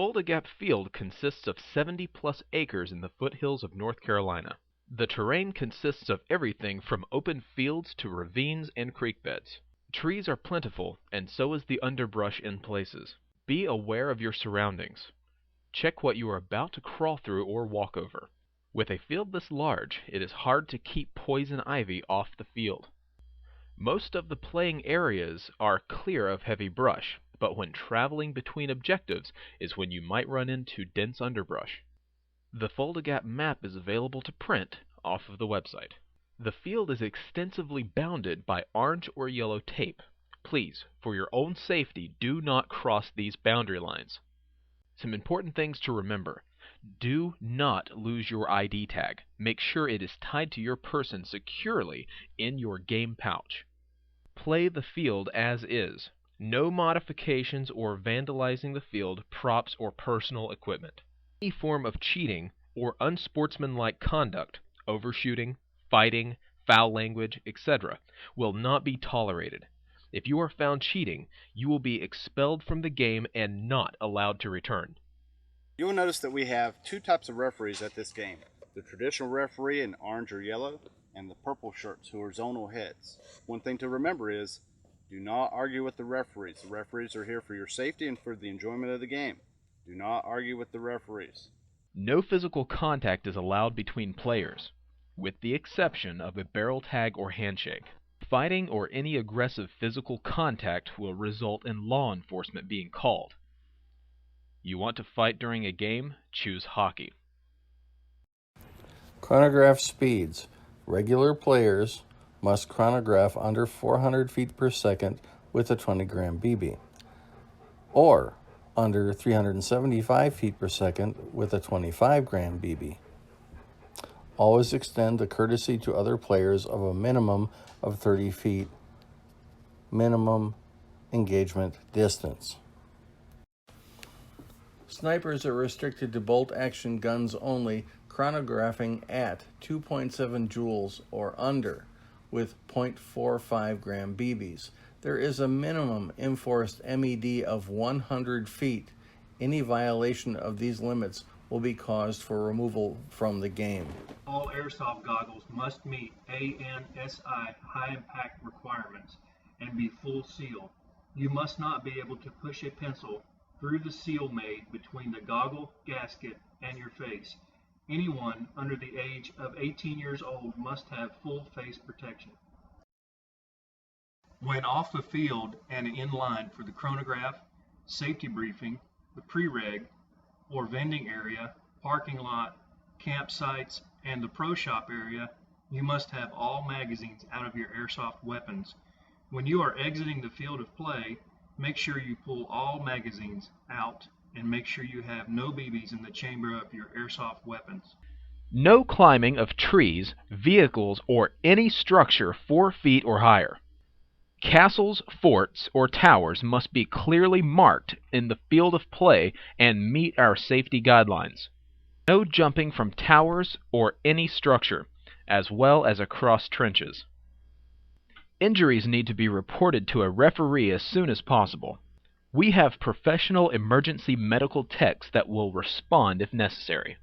Fulda Gap Field consists of 70-plus acres in the foothills of North Carolina. The terrain consists of everything from open fields to ravines and creek beds. Trees are plentiful, and so is the underbrush in places. Be aware of your surroundings. Check what you are about to crawl through or walk over. With a field this large, it is hard to keep poison ivy off the field. Most of the playing areas are clear of heavy brush, but when traveling between objectives is when you might run into dense underbrush. The Fulda Gap map is available to print off of the website. The field is extensively bounded by orange or yellow tape. Please, for your own safety, do not cross these boundary lines. Some important things to remember. Do not lose your ID tag. Make sure it is tied to your person securely in your game pouch. Play the field as is. No modifications or vandalizing the field, props, or personal equipment. Any form of cheating or unsportsmanlike conduct, overshooting, fighting, foul language, etc., will not be tolerated. If you are found cheating, you will be expelled from the game and not allowed to return. You will notice that we have two types of referees at this game. The traditional referee in orange or yellow, and the purple shirts who are zonal heads. One thing to remember is, do not argue with the referees. The referees are here for your safety and for the enjoyment of the game. Do not argue with the referees. No physical contact is allowed between players, with the exception of a barrel tag or handshake. Fighting or any aggressive physical contact will result in law enforcement being called. You want to fight during a game? Choose hockey. Chronograph speeds. Regular players must chronograph under 400 feet per second with a 20-gram BB, or under 375 feet per second with a 25-gram BB. Always extend the courtesy to other players of a minimum of 30 feet minimum engagement distance. Snipers are restricted to bolt-action guns only, chronographing at 2.7 joules or under with 0.45 gram BBs. There is a minimum enforced MED of 100 feet. Any violation of these limits will be caused for removal from the game. All airsoft goggles must meet ANSI high impact requirements and be full seal. You must not be able to push a pencil through the seal made between the goggle gasket and your face. Anyone under the age of 18 years old must have full face protection. When off the field and in line for the chronograph, safety briefing, the pre-reg, or vending area, parking lot, campsites, and the pro shop area, you must have all magazines out of your airsoft weapons. When you are exiting the field of play, make sure you pull all magazines out and make sure you have no BBs in the chamber of your airsoft weapons. No climbing of trees, vehicles, or any structure 4 feet or higher. Castles, forts, or towers must be clearly marked in the field of play and meet our safety guidelines. No jumping from towers or any structure, as well as across trenches. Injuries need to be reported to a referee as soon as possible. We have professional emergency medical techs that will respond if necessary.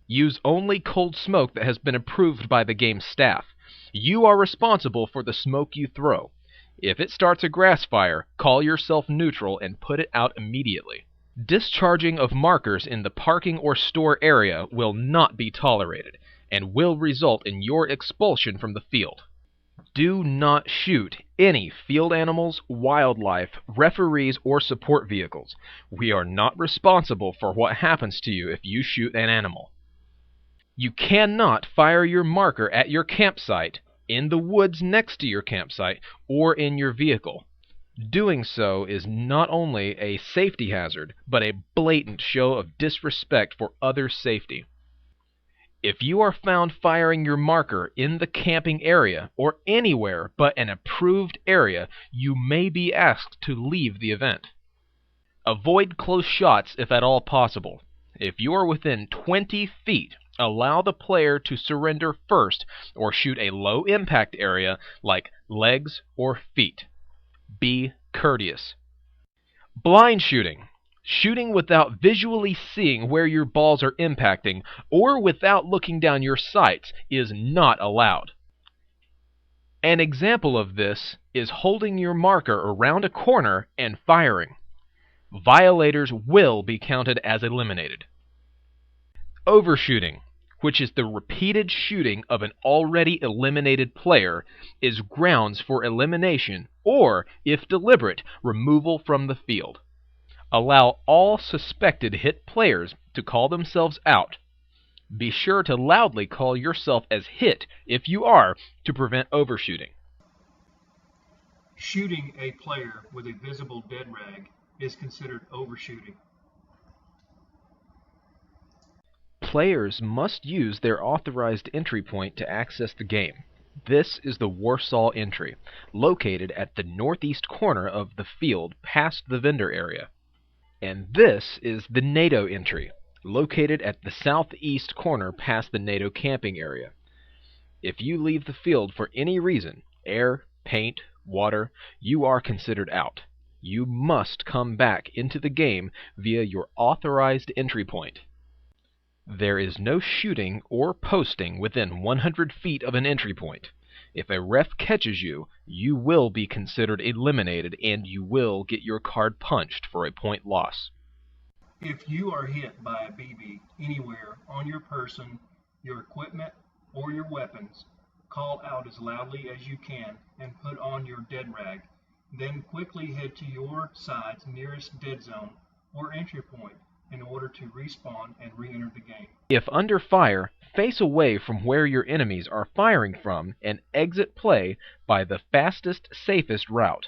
Use only cold smoke that has been approved by the game staff. You are responsible for the smoke you throw. If it starts a grass fire, call yourself neutral and put it out immediately. Discharging of markers in the parking or store area will not be tolerated and will result in your expulsion from the field. Do not shoot any field animals, wildlife, referees, or support vehicles. We are not responsible for what happens to you if you shoot an animal. You cannot fire your marker at your campsite, in the woods next to your campsite, or in your vehicle. Doing so is not only a safety hazard, but a blatant show of disrespect for others' safety. If you are found firing your marker in the camping area or anywhere but an approved area, you may be asked to leave the event. Avoid close shots if at all possible. If you are within 20 feet, allow the player to surrender first or shoot a low impact area like legs or feet. Be courteous. Blind shooting. Shooting without visually seeing where your balls are impacting or without looking down your sights is not allowed. An example of this is holding your marker around a corner and firing. Violators will be counted as eliminated. Overshooting, which is the repeated shooting of an already eliminated player, is grounds for elimination or, if deliberate, removal from the field. Allow all suspected hit players to call themselves out. Be sure to loudly call yourself as hit if you are to prevent overshooting. Shooting a player with a visible dead rag is considered overshooting. Players must use their authorized entry point to access the game. This is the Warsaw entry, located at the northeast corner of the field past the vendor area. And this is the NATO entry, located at the southeast corner past the NATO camping area. If you leave the field for any reason, air, paint, water, you are considered out. You must come back into the game via your authorized entry point. There is no shooting or posting within 100 feet of an entry point. If a ref catches you, you will be considered eliminated and you will get your card punched for a point loss. If you are hit by a BB anywhere on your person, your equipment, or your weapons, call out as loudly as you can and put on your dead rag. Then quickly head to your side's nearest dead zone or entry point in order to respawn and re-enter the game. If under fire, face away from where your enemies are firing from and exit play by the fastest, safest route.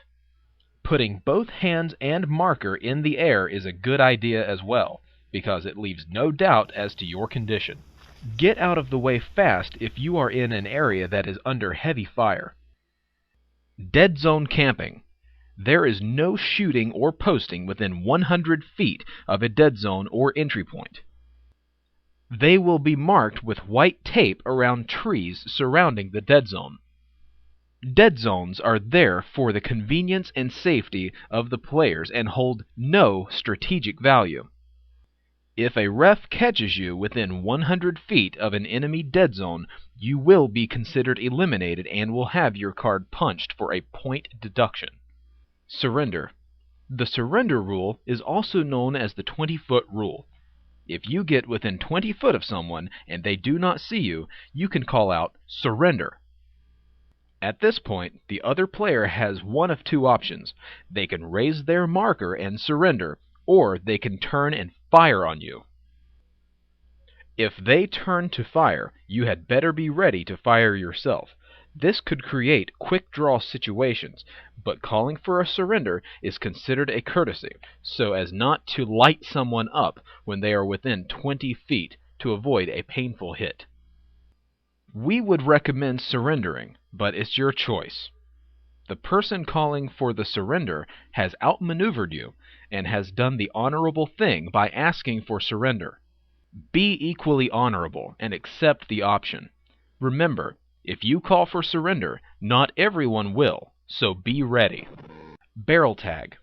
Putting both hands and marker in the air is a good idea as well, because it leaves no doubt as to your condition. Get out of the way fast if you are in an area that is under heavy fire. Dead zone camping. There is no shooting or posting within 100 feet of a dead zone or entry point. They will be marked with white tape around trees surrounding the dead zone. Dead zones are there for the convenience and safety of the players and hold no strategic value. If a ref catches you within 100 feet of an enemy dead zone, you will be considered eliminated and will have your card punched for a point deduction. Surrender. The surrender rule is also known as the 20-foot rule. If you get within 20 foot of someone and they do not see you, you can call out, "Surrender." At this point, the other player has one of two options. They can raise their marker and surrender, or they can turn and fire on you. If they turn to fire, you had better be ready to fire yourself. This could create quick draw situations, but calling for a surrender is considered a courtesy, so as not to light someone up when they are within 20 feet to avoid a painful hit. We would recommend surrendering, but it's your choice. The person calling for the surrender has outmaneuvered you and has done the honorable thing by asking for surrender. Be equally honorable and accept the option. Remember, if you call for surrender, not everyone will, so be ready. Barrel tag.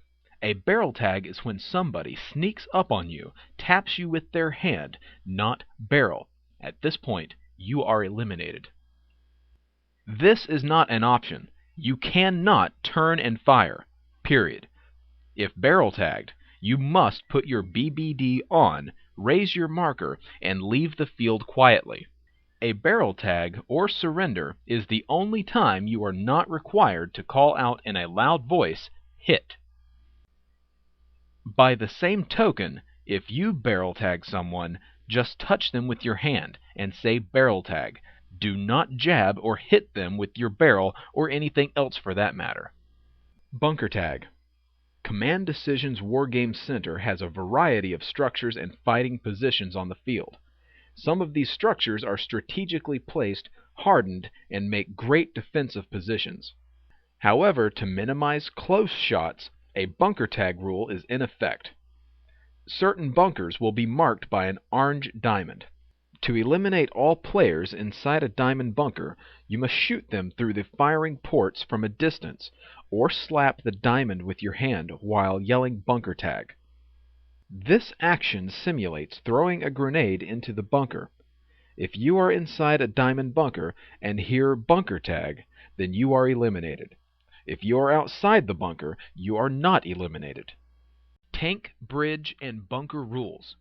A barrel tag is when somebody sneaks up on you, taps you with their hand, not barrel. At this point, you are eliminated. This is not an option. You cannot turn and fire, period. If barrel tagged, you must put your BBD on, raise your marker, and leave the field quietly. A barrel tag or surrender is the only time you are not required to call out in a loud voice, "Hit." By the same token, if you barrel tag someone, just touch them with your hand and say barrel tag. Do not jab or hit them with your barrel or anything else for that matter. Bunker tag. Command Decisions Wargame Center has a variety of structures and fighting positions on the field. Some of these structures are strategically placed, hardened, and make great defensive positions. However, to minimize close shots, a bunker tag rule is in effect. Certain bunkers will be marked by an orange diamond. To eliminate all players inside a diamond bunker, you must shoot them through the firing ports from a distance, or slap the diamond with your hand while yelling bunker tag. This action simulates throwing a grenade into the bunker. If you are inside a diamond bunker and hear bunker tag, then you are eliminated. If you are outside the bunker, you are not eliminated. Tank, bridge, and bunker rules.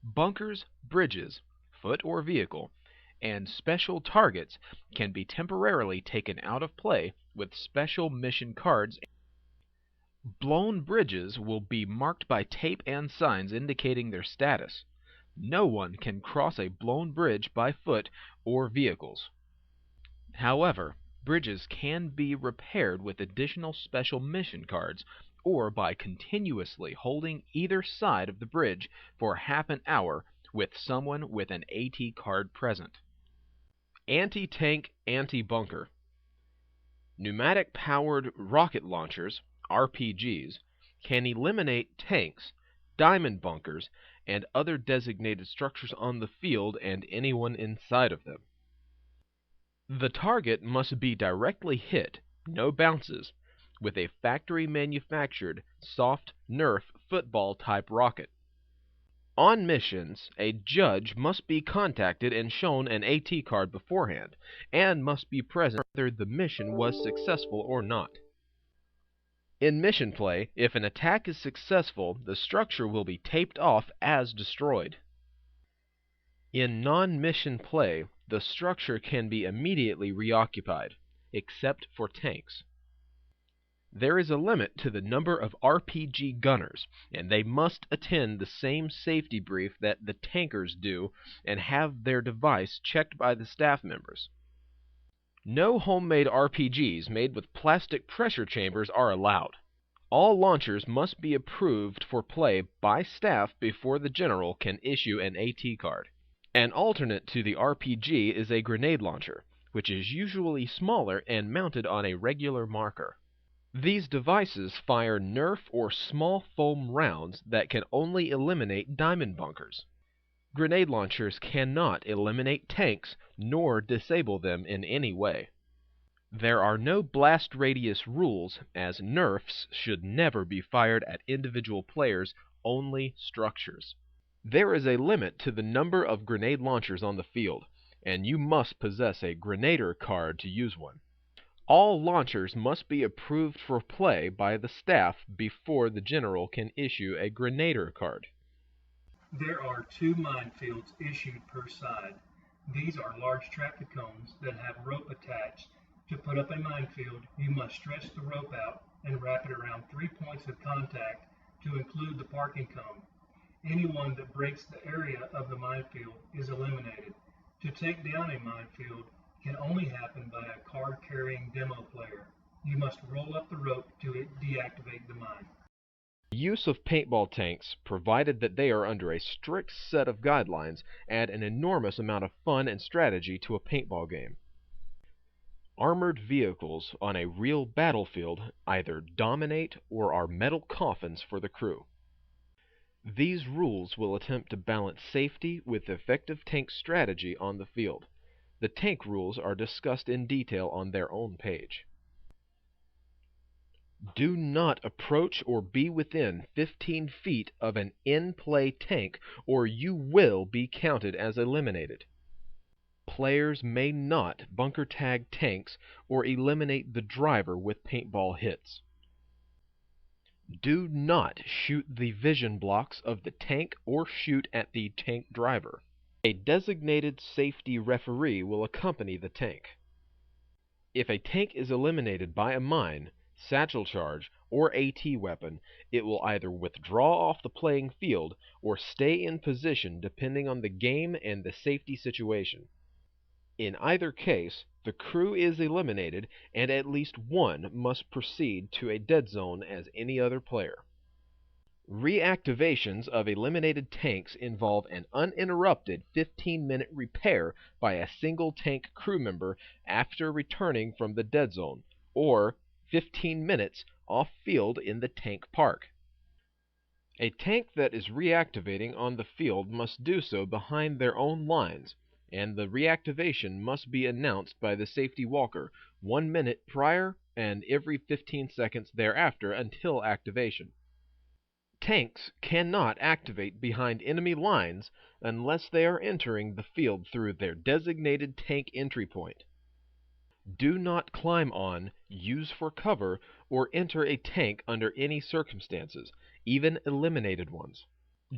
Bunkers, bridges, foot or vehicle, and special targets can be temporarily taken out of play with special mission cards. Blown bridges will be marked by tape and signs indicating their status. No one can cross a blown bridge by foot or vehicles. However, bridges can be repaired with additional special mission cards or by continuously holding either side of the bridge for half an hour with someone with an AT card present. Anti-tank, anti-bunker. Pneumatic-powered rocket launchers, RPGs, can eliminate tanks, diamond bunkers, and other designated structures on the field and anyone inside of them. The target must be directly hit, no bounces, with a factory-manufactured soft Nerf football-type rocket. On missions, a judge must be contacted and shown an AT card beforehand, and must be present whether the mission was successful or not. In mission play, if an attack is successful, the structure will be taped off as destroyed. In non-mission play, the structure can be immediately reoccupied, except for tanks. There is a limit to the number of RPG gunners, and they must attend the same safety brief that the tankers do and have their device checked by the staff members. No homemade RPGs made with plastic pressure chambers are allowed. All launchers must be approved for play by staff before the general can issue an AT card. An alternate to the RPG is a grenade launcher, which is usually smaller and mounted on a regular marker. These devices fire Nerf or small foam rounds that can only eliminate diamond bunkers. Grenade launchers cannot eliminate tanks nor disable them in any way. There are no blast radius rules, as Nerfs should never be fired at individual players, only structures. There is a limit to the number of grenade launchers on the field, and you must possess a Grenader card to use one. All launchers must be approved for play by the staff before the general can issue a Grenader card. There are 2 minefields issued per side. These are large traffic cones that have rope attached. To put up a minefield, you must stretch the rope out and wrap it around 3 points of contact to include the parking cone. Anyone that breaks the area of the minefield is eliminated. To take down a minefield can only happen by a card-carrying demo player. You must roll up the rope to deactivate the mine. The use of paintball tanks, provided that they are under a strict set of guidelines, add an enormous amount of fun and strategy to a paintball game. Armored vehicles on a real battlefield either dominate or are metal coffins for the crew. These rules will attempt to balance safety with effective tank strategy on the field. The tank rules are discussed in detail on their own page. Do not approach or be within 15 feet of an in-play tank, or you will be counted as eliminated. Players may not bunker tag tanks or eliminate the driver with paintball hits. Do not shoot the vision blocks of the tank or shoot at the tank driver. A designated safety referee will accompany the tank. If a tank is eliminated by a mine, satchel charge, or AT weapon, it will either withdraw off the playing field or stay in position depending on the game and the safety situation. In either case, the crew is eliminated and at least one must proceed to a dead zone as any other player. Reactivations of eliminated tanks involve an uninterrupted 15-minute repair by a single tank crew member after returning from the dead zone, or 15 minutes off-field in the tank park. A tank that is reactivating on the field must do so behind their own lines, and the reactivation must be announced by the safety walker 1 minute prior and every 15 seconds thereafter until activation. Tanks cannot activate behind enemy lines unless they are entering the field through their designated tank entry point. Do not climb on, use for cover, or enter a tank under any circumstances, even eliminated ones.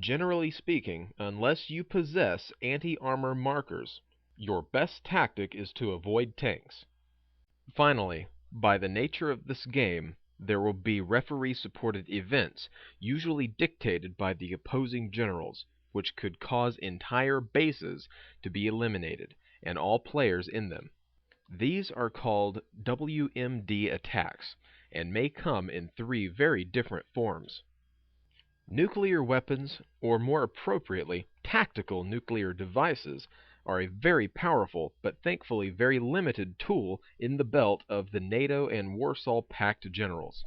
Generally speaking, unless you possess anti-armor markers, your best tactic is to avoid tanks. Finally, by the nature of this game, there will be referee-supported events, usually dictated by the opposing generals, which could cause entire bases to be eliminated, and all players in them. These are called WMD attacks, and may come in 3 very different forms. Nuclear weapons, or more appropriately, tactical nuclear devices, are a very powerful, but thankfully very limited tool in the belt of the NATO and Warsaw Pact generals.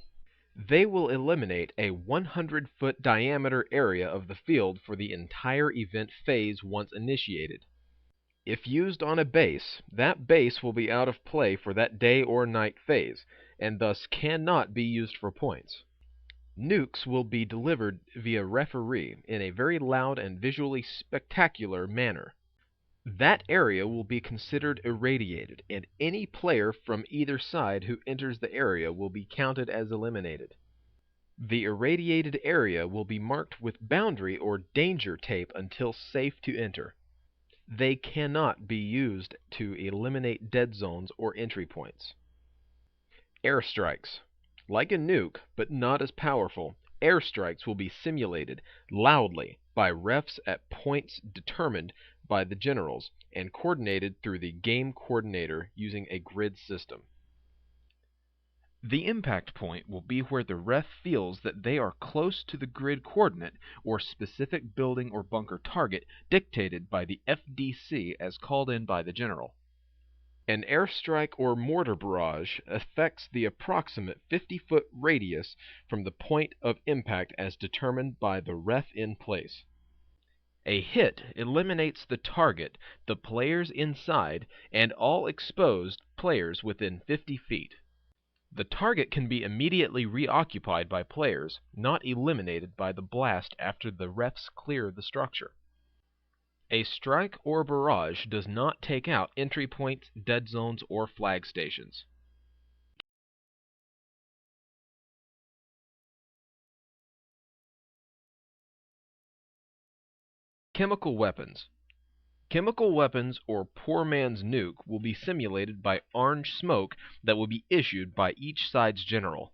They will eliminate a 100-foot diameter area of the field for the entire event phase once initiated. If used on a base, that base will be out of play for that day or night phase, and thus cannot be used for points. Nukes will be delivered via referee in a very loud and visually spectacular manner. That area will be considered irradiated, and any player from either side who enters the area will be counted as eliminated. The irradiated area will be marked with boundary or danger tape until safe to enter. They cannot be used to eliminate dead zones or entry points. Airstrikes. Like a nuke, but not as powerful, airstrikes will be simulated loudly by refs at points determined by the generals and coordinated through the game coordinator using a grid system. The impact point will be where the ref feels that they are close to the grid coordinate or specific building or bunker target dictated by the FDC as called in by the general. An airstrike or mortar barrage affects the approximate 50-foot radius from the point of impact as determined by the ref in place. A hit eliminates the target, the players inside, and all exposed players within 50 feet. The target can be immediately reoccupied by players, not eliminated by the blast after the refs clear the structure. A strike or barrage does not take out entry points, dead zones, or flag stations. Chemical weapons. Chemical weapons or poor man's nuke will be simulated by orange smoke that will be issued by each side's general.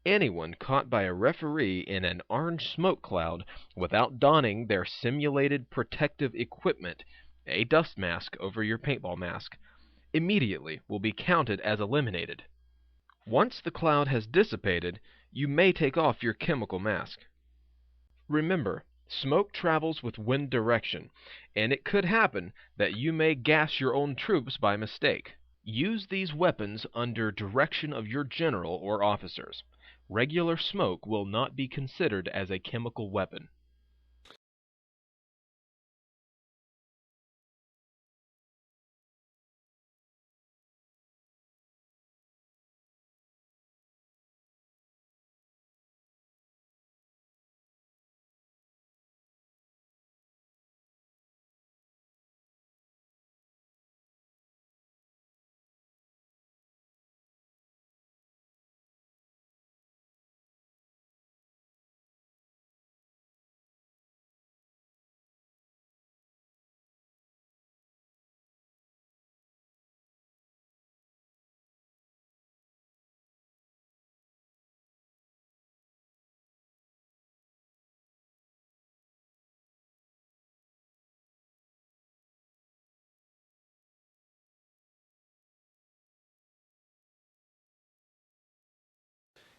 Anyone caught by a referee in an orange smoke cloud without donning their simulated protective equipment, a dust mask over your paintball mask, immediately will be counted as eliminated. Once the cloud has dissipated, you may take off your chemical mask. Remember, smoke travels with wind direction, and it could happen that you may gas your own troops by mistake. Use these weapons under direction of your general or officers. Regular smoke will not be considered as a chemical weapon.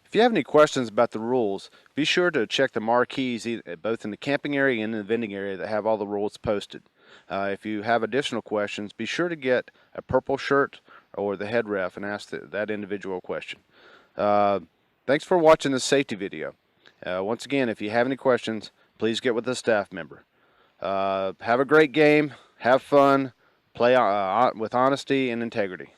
If you have any questions about the rules, be sure to check the marquees both in the camping area and in the vending area that have all the rules posted. If you have additional questions, be sure to get a purple shirt or the head ref and ask that individual question. Thanks for watching this safety video. Once again, if you have any questions, please get with a staff member. Have a great game, have fun, play with honesty and integrity.